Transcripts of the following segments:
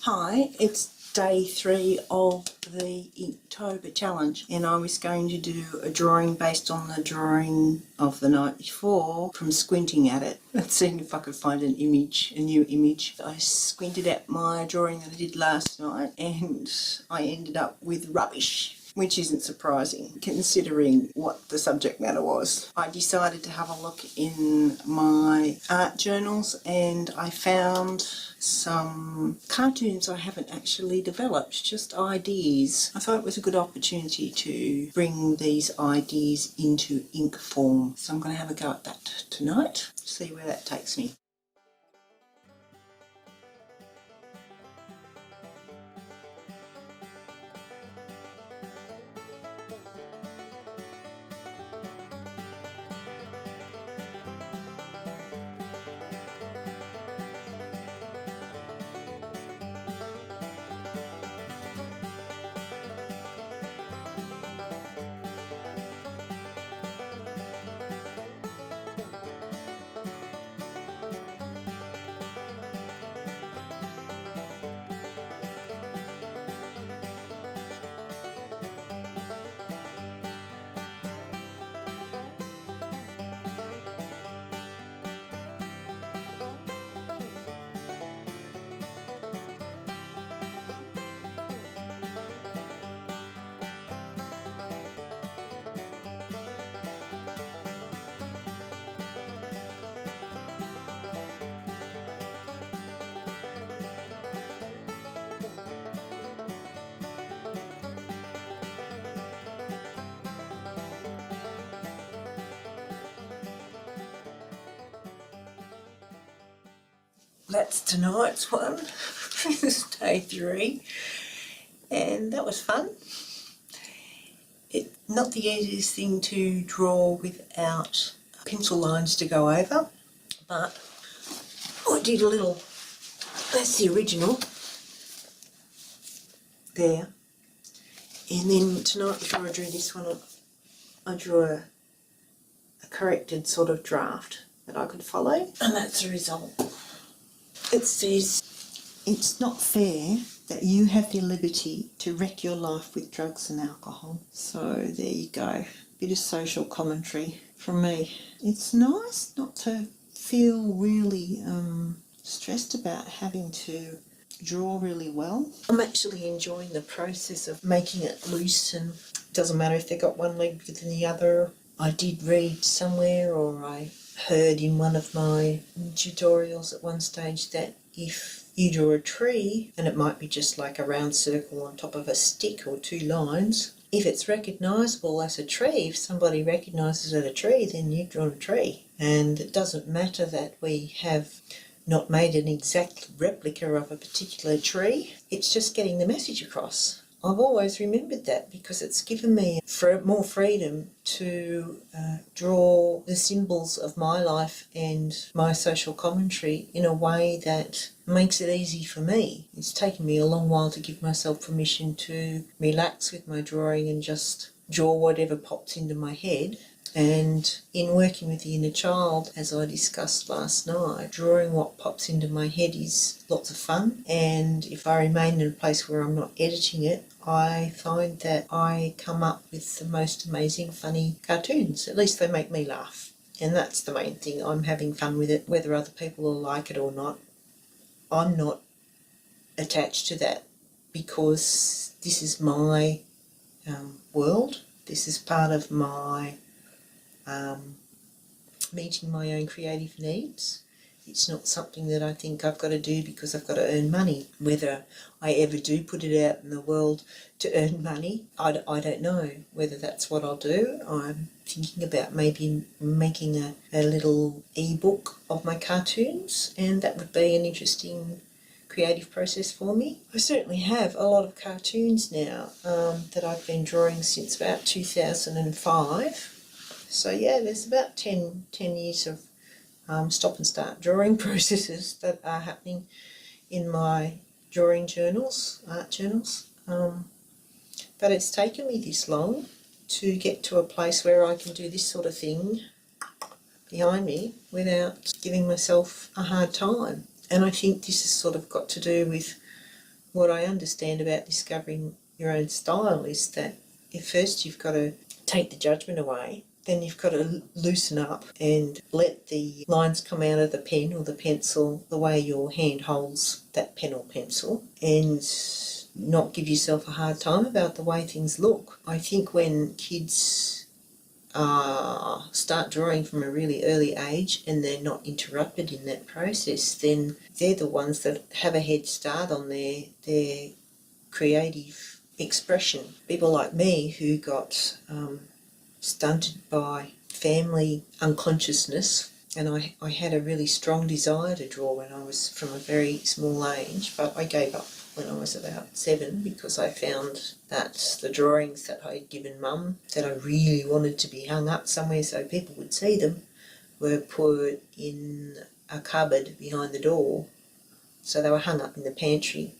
Hi, it's day 3 of the Inktober challenge, and I was going to do a drawing based on the drawing of the night before from squinting at it. Let's see if I could find an image, a new image. I squinted at my drawing that I did last night and I ended up with rubbish, which isn't surprising considering what the subject matter was. I decided to have a look in my art journals and I found some cartoons I haven't actually developed, just ideas. I thought it was a good opportunity to bring these ideas into ink form. So I'm going to have a go at that tonight, see where that takes me. That's tonight's one. This is day 3 and that was fun. It's not the easiest thing to draw without pencil lines to go over, but I did a little, that's the original there, and then tonight before I drew this one I drew a corrected sort of draft that I could follow, and that's the result. It says, "It's not fair that you have the liberty to wreck your life with drugs and alcohol." So there you go, bit of social commentary from me. It's nice not to feel really stressed about having to draw really well. I'm actually enjoying the process of making it loose, and it doesn't matter if they've got one leg bigger than the other. I did read somewhere, or I heard in one of my tutorials at one stage, that if you draw a tree, and it might be just like a round circle on top of a stick or 2 lines, if it's recognisable as a tree, if somebody recognises it a tree, then you've drawn a tree. And it doesn't matter that we have not made an exact replica of a particular tree, it's just getting the message across. I've always remembered that because it's given me more freedom to draw the symbols of my life and my social commentary in a way that makes it easy for me. It's taken me a long while to give myself permission to relax with my drawing and just draw whatever pops into my head. And in working with the inner child, as I discussed last night, drawing what pops into my head is lots of fun, and if I remain in a place where I'm not editing it, I find that I come up with the most amazing funny cartoons. At least they make me laugh, and that's the main thing. I'm having fun with it. Whether other people will like it or not, I'm not attached to that, because this is my world. This is part of my meeting my own creative needs. It's not something that I think I've got to do because I've got to earn money. Whether I ever do put it out in the world to earn money, I don't know whether that's what I'll do. I'm thinking about maybe making a little eBook of my cartoons, and that would be an interesting creative process for me. I certainly have a lot of cartoons now that I've been drawing since about 2005. So yeah, there's about 10 years of stop and start drawing processes that are happening in my drawing journals, art journals. But it's taken me this long to get to a place where I can do this sort of thing behind me without giving myself a hard time. And I think this has sort of got to do with what I understand about discovering your own style is that at first you've got to take the judgment away, then you've got to loosen up and let the lines come out of the pen or the pencil the way your hand holds that pen or pencil, and not give yourself a hard time about the way things look. I think when kids start drawing from a really early age and they're not interrupted in that process, then they're the ones that have a head start on their creative expression. People like me who got stunted by family unconsciousness, and I had a really strong desire to draw when I was from a very small age, but I gave up when I was about 7 because I found that the drawings that I had given Mum that I really wanted to be hung up somewhere so people would see them were put in a cupboard behind the door, so they were hung up in the pantry,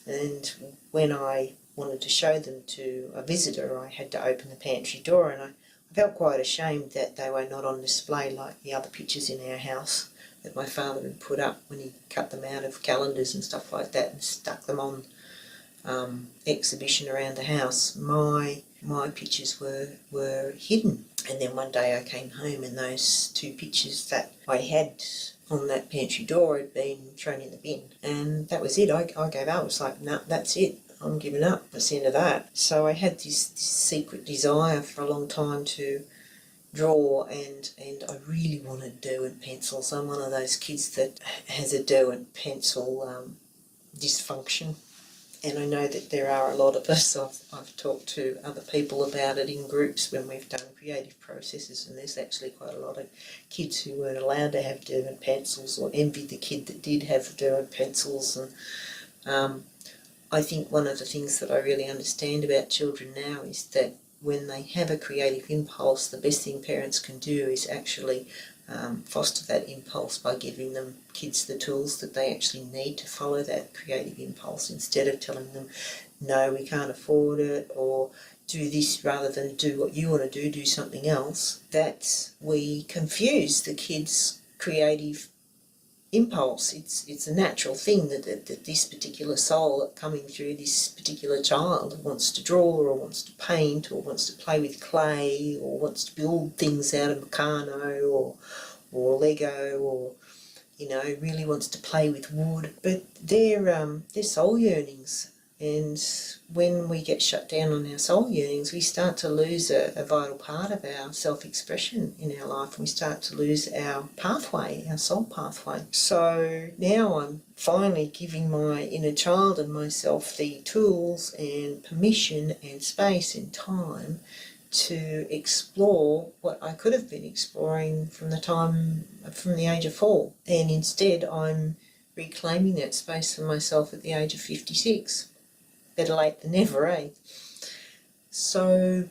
and when I wanted to show them to a visitor I had to open the pantry door, and I felt quite ashamed that they were not on display like the other pictures in our house that my father had put up when he cut them out of calendars and stuff like that and stuck them on exhibition around the house. My pictures were hidden, and then one day I came home and those 2 pictures that I had on that pantry door had been thrown in the bin, and that was it. I gave up. It was like, no, that's it. I'm giving up. That's the end of that. So I had this secret desire for a long time to draw, and I really wanted Derwent pencils. I'm one of those kids that has a Derwent pencil dysfunction, and I know that there are a lot of us. I've talked to other people about it in groups when we've done creative processes, and there's actually quite a lot of kids who weren't allowed to have Derwent pencils or envied the kid that did have Derwent pencils. And I think one of the things that I really understand about children now is that when they have a creative impulse, the best thing parents can do is actually foster that impulse by giving them kids the tools that they actually need to follow that creative impulse, instead of telling them, no, we can't afford it, or do this rather than do what you want to do something else. That we confuse the kids' creative impulse. It's a natural thing that this particular soul coming through this particular child wants to draw or wants to paint or wants to play with clay or wants to build things out of Meccano or Lego, or really wants to play with wood. But they're soul yearnings, and when we get shut down on our soul yearnings, we start to lose a vital part of our self-expression in our life, and we start to lose our pathway, our soul pathway. So now I'm finally giving my inner child and myself the tools and permission and space and time to explore what I could have been exploring from the age of 4. And instead I'm reclaiming that space for myself at the age of 56. Better late than never, eh? So,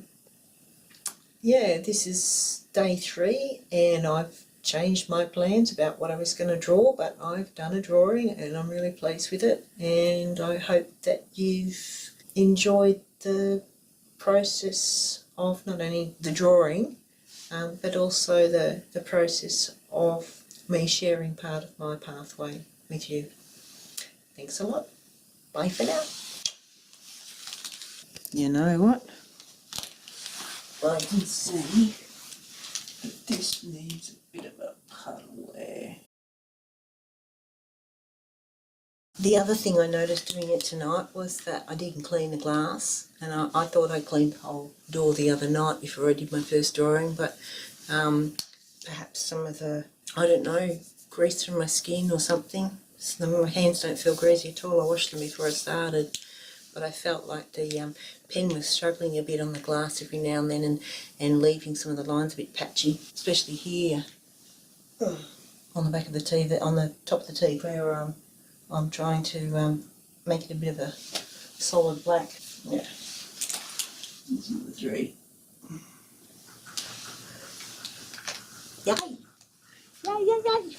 yeah, this is day 3, and I've changed my plans about what I was going to draw, but I've done a drawing and I'm really pleased with it, and I hope that you've enjoyed the process of not only the drawing, but also the process of me sharing part of my pathway with you. Thanks a lot. Bye for now. You know what? I can see that this needs a bit of a puddle there. The other thing I noticed doing it tonight was that I didn't clean the glass, and I thought I cleaned the whole door the other night before I did my first drawing, but perhaps some of the, I don't know, grease from my skin or something. My hands don't feel greasy at all. I washed them before I started. But I felt like the pen was struggling a bit on the glass every now and then, and leaving some of the lines a bit patchy, especially here on the back of the teeth, on the top of the teeth, where I'm trying to make it a bit of a solid black. Yeah, that's number 3. Yay! Yay, yay, yay!